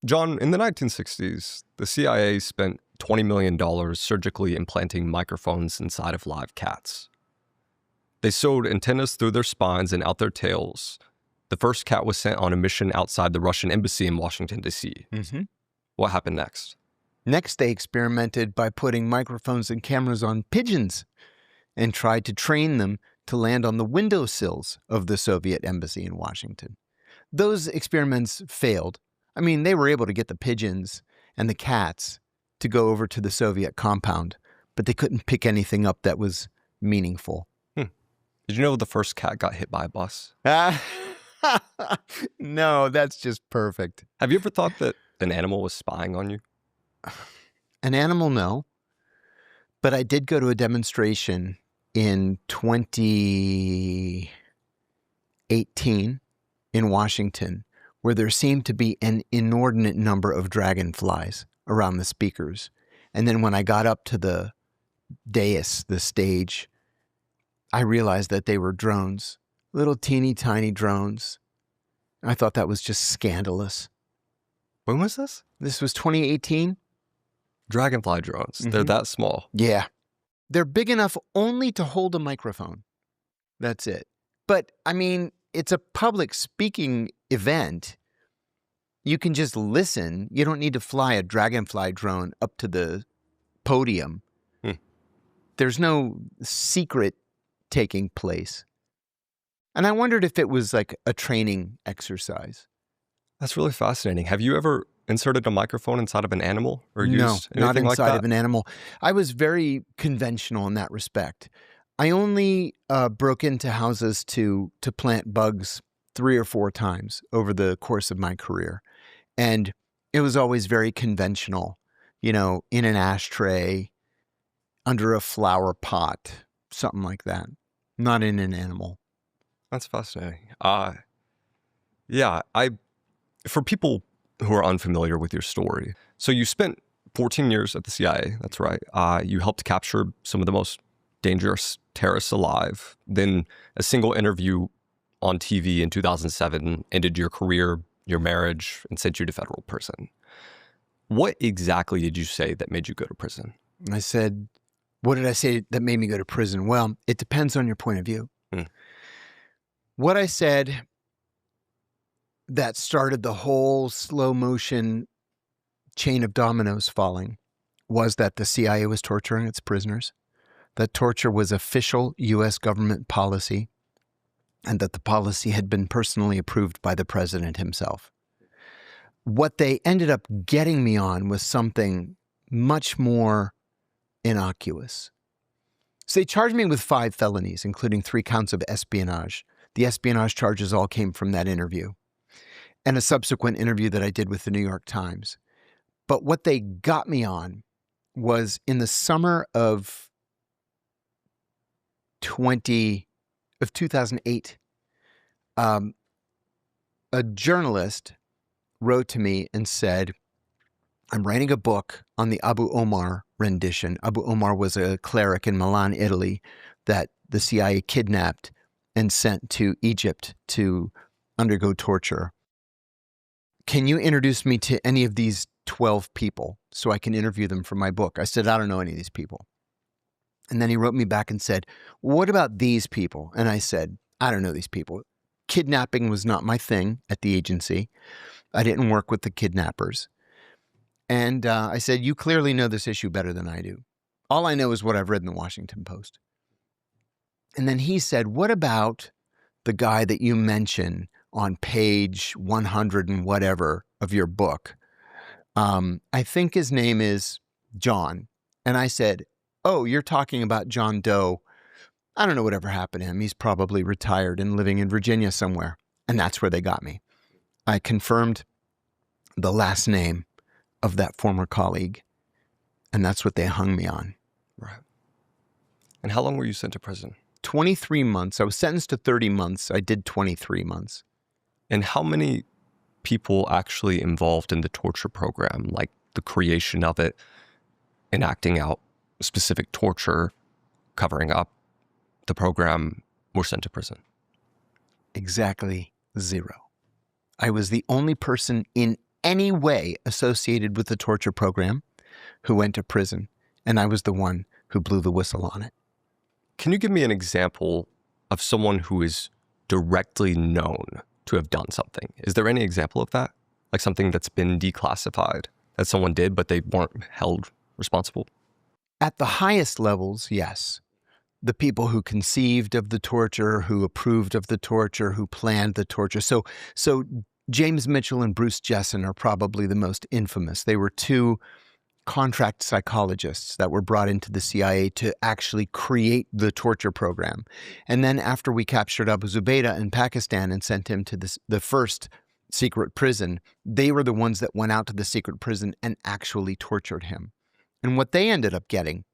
John, in the 1960s, the CIA spent $20 million surgically implanting microphones inside of live cats. They sewed antennas through their spines and out their tails. The first cat was sent on a mission outside the Russian embassy in Washington, D.C. Mm-hmm. What happened next? Next, they experimented by putting microphones and cameras on pigeons and tried to train them to land on the windowsills of the Soviet embassy in Washington. Those experiments failed. I mean, they were able to get the pigeons and the cats to go over to the Soviet compound, but they couldn't pick anything up that was meaningful. Did you know the first cat got hit by a bus? No, that's just perfect. Have you ever thought that an animal was spying on you? An animal, no. But I did go to a demonstration in 2018 in Washington where there seemed to be an inordinate number of dragonflies around the speakers. And then when I got up to the dais, the stage, I realized that they were drones, little teeny tiny drones. I thought that was just scandalous. When was this? This was 2018. Dragonfly drones. Mm-hmm. They're that small. Yeah. They're big enough only to hold a microphone. That's it. But, I mean, it's a public speaking event. You can just listen. You don't need to fly a dragonfly drone up to the podium. There's no secret taking place. And I wondered if it was like a training exercise. That's really fascinating. Have you ever inserted a microphone inside of an animal or used anything not inside like that? of an animal. I was very conventional in that respect. I only broke into houses to plant bugs 3 or 4 times over the course of my career. And it was always very conventional, in an ashtray, under a flower pot, something like that. Not in an animal. That's fascinating. For people who are unfamiliar with your story, so you spent 14 years at the CIA, that's right. You helped capture some of the most dangerous terrorists alive. Then a single interview on TV in 2007 ended your career, your marriage, and sent you to federal prison. What exactly did you say that made you go to prison? I said, what did I say that made me go to prison? Well, it depends on your point of view. What I said that started the whole slow motion chain of dominoes falling was that the CIA was torturing its prisoners, that torture was official U.S. government policy, and that the policy had been personally approved by the president himself. What they ended up getting me on was something much more innocuous. So they charged me with 5 felonies, including 3 counts of espionage. The espionage charges all came from that interview and a subsequent interview that I did with the New York Times. But what they got me on was in the summer of 2008, a journalist wrote to me and said, I'm writing a book on the Abu Omar rendition. Abu Omar was a cleric in Milan, Italy, that the CIA kidnapped and sent to Egypt to undergo torture. Can you introduce me to any of these 12 people so I can interview them for my book? I said, I don't know any of these people. And then he wrote me back and said, what about these people? And I said, I don't know these people. Kidnapping was not my thing at the agency. I didn't work with the kidnappers. And I said, you clearly know this issue better than I do. All I know is what I've read in the Washington Post. And then he said, what about the guy that you mention on page 100 and whatever of your book? I think his name is John. And I said, oh, you're talking about John Doe. I don't know whatever happened to him. He's probably retired and living in Virginia somewhere. And that's where they got me. I confirmed the last name of that former colleague. And that's what they hung me on. Right. And how long were you sent to prison? 23 months. I was sentenced to 30 months. I did 23 months. And how many people actually involved in the torture program, like the creation of it, enacting out specific torture, covering up the program, were sent to prison? Exactly 0. I was the only person in any way associated with the torture program who went to prison, and I was the one who blew the whistle on it. Can you give me an example of someone who is directly known to have done something? Is there any example of that? Like something that's been declassified that someone did, but they weren't held responsible? At the highest levels, yes. The people who conceived of the torture, who approved of the torture, who planned the torture. So James Mitchell and Bruce Jessen are probably the most infamous. They were two contract psychologists that were brought into the CIA to actually create the torture program. And then after we captured Abu Zubaydah in Pakistan and sent him to the first secret prison, they were the ones that went out to the secret prison and actually tortured him. And what they ended up getting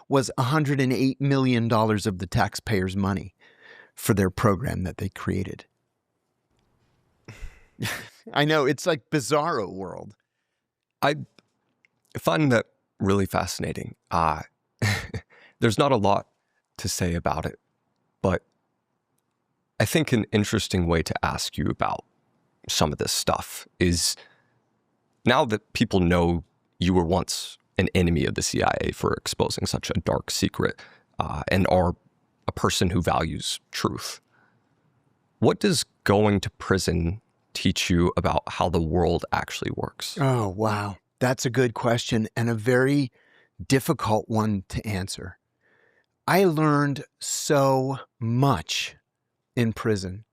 was $108 million of the taxpayers' money for their program that they created. I know, it's like bizarro world. I find that really fascinating. There's not a lot to say about it, but I think an interesting way to ask you about some of this stuff is, now that people know you were once an enemy of the CIA for exposing such a dark secret and are a person who values truth, what does going to prison teach you about how the world actually works? Oh, wow. That's a good question and a very difficult one to answer. I learned so much in prison.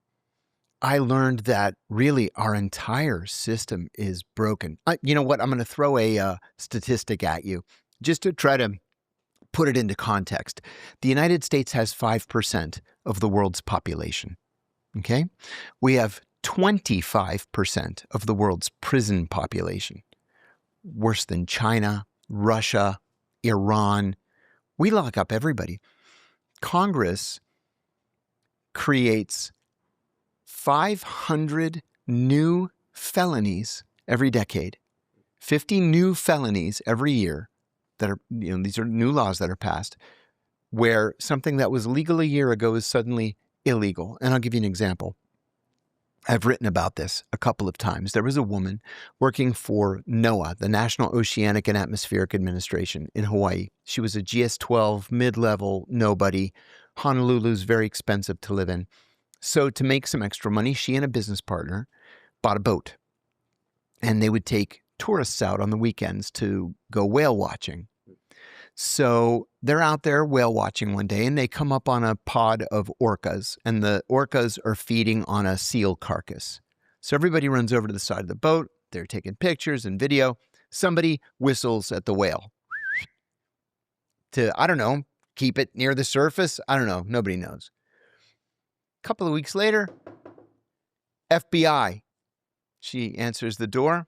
I learned that really our entire system is broken. You know what? I'm going to throw a statistic at you just to try to put it into context. The United States has 5% of the world's population. Okay? We have 25% of the world's prison population. Worse than China, Russia, Iran. We lock up everybody. Congress creates 500 new felonies every decade, 50 new felonies every year that are, these are new laws that are passed, where something that was legal a year ago is suddenly illegal. And I'll give you an example. I've written about this a couple of times. There was a woman working for NOAA, the National Oceanic and Atmospheric Administration in Hawaii. She was a GS-12 mid-level nobody. Honolulu's very expensive to live in. So to make some extra money, she and a business partner bought a boat. And they would take tourists out on the weekends to go whale watching. So they're out there whale watching one day, and they come up on a pod of orcas, and the orcas are feeding on a seal carcass. So everybody runs over to the side of the boat. They're taking pictures and video. Somebody whistles at the whale to, I don't know, keep it near the surface. I don't know. Nobody knows. A couple of weeks later, FBI. She answers the door.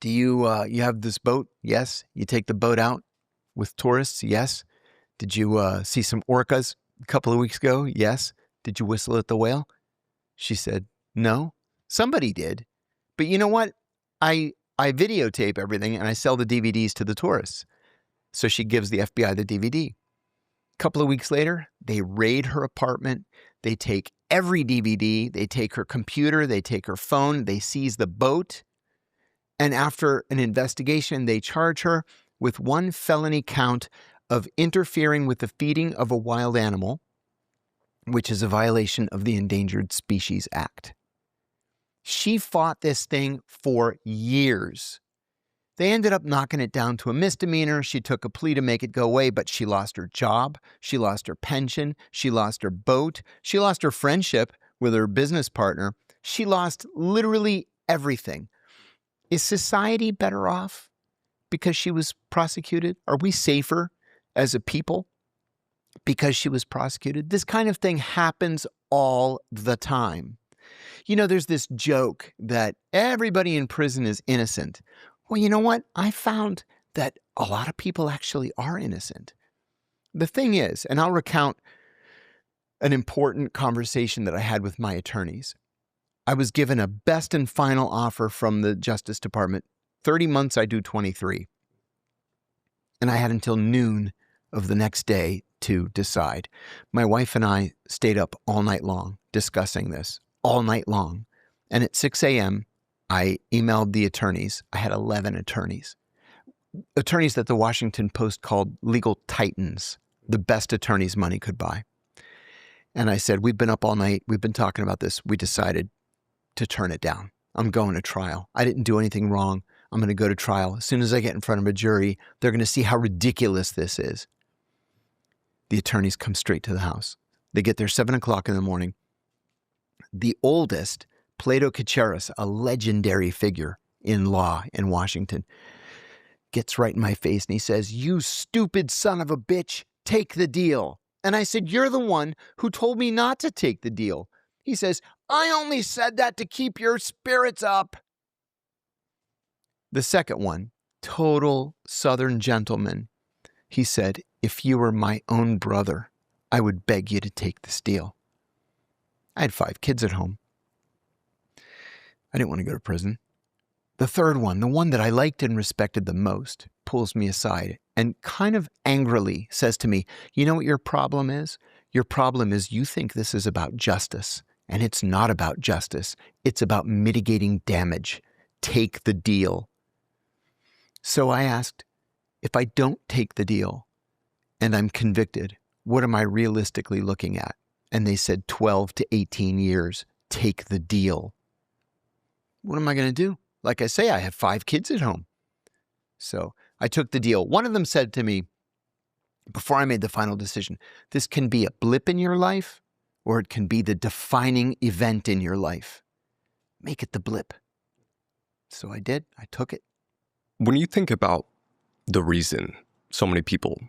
Do you have this boat? Yes. You take the boat out with tourists? Yes. Did you see some orcas a couple of weeks ago? Yes. Did you whistle at the whale? She said, no. Somebody did. But you know what? I videotape everything and I sell the DVDs to the tourists. So she gives the FBI the DVD. A couple of weeks later, they raid her apartment. They take every DVD. They take her computer. They take her phone. They seize the boat. And after an investigation, they charge her with one felony count of interfering with the feeding of a wild animal, which is a violation of the Endangered Species Act. She fought this thing for years. They ended up knocking it down to a misdemeanor. She took a plea to make it go away, but she lost her job. She lost her pension. She lost her boat. She lost her friendship with her business partner. She lost literally everything. Is society better off because she was prosecuted? Are we safer as a people because she was prosecuted? This kind of thing happens all the time. There's this joke that everybody in prison is innocent. Well, you know what? I found that a lot of people actually are innocent. The thing is, and I'll recount an important conversation that I had with my attorneys. I was given a best and final offer from the Justice Department. 30 months, I do 23. And I had until noon of the next day to decide. My wife and I stayed up all night long discussing this, all night long. And at 6 a.m., I emailed the attorneys. I had 11 attorneys. Attorneys that the Washington Post called legal titans, the best attorneys money could buy. And I said, we've been up all night. We've been talking about this. We decided to turn it down. I'm going to trial. I didn't do anything wrong. I'm going to go to trial. As soon as I get in front of a jury, they're going to see how ridiculous this is. The attorneys come straight to the house. They get there 7 o'clock in the morning. The oldest, Plato Kacharis, a legendary figure in law in Washington, gets right in my face and he says, "You stupid son of a bitch, take the deal." And I said, "You're the one who told me not to take the deal." He says, "I only said that to keep your spirits up." The second one, total Southern gentleman, he said, "If you were my own brother, I would beg you to take this deal." I had 5 kids at home. I didn't want to go to prison. The third one, the one that I liked and respected the most, pulls me aside and kind of angrily says to me, "You know what your problem is? Your problem is you think this is about justice, and it's not about justice. It's about mitigating damage. Take the deal." So I asked, if I don't take the deal and I'm convicted, what am I realistically looking at? And they said 12 to 18 years. Take the deal. What am I going to do? Like I say, I have 5 kids at home. So I took the deal. One of them said to me, before I made the final decision, this can be a blip in your life or it can be the defining event in your life. Make it the blip. So I did. I took it. When you think about the reason so many people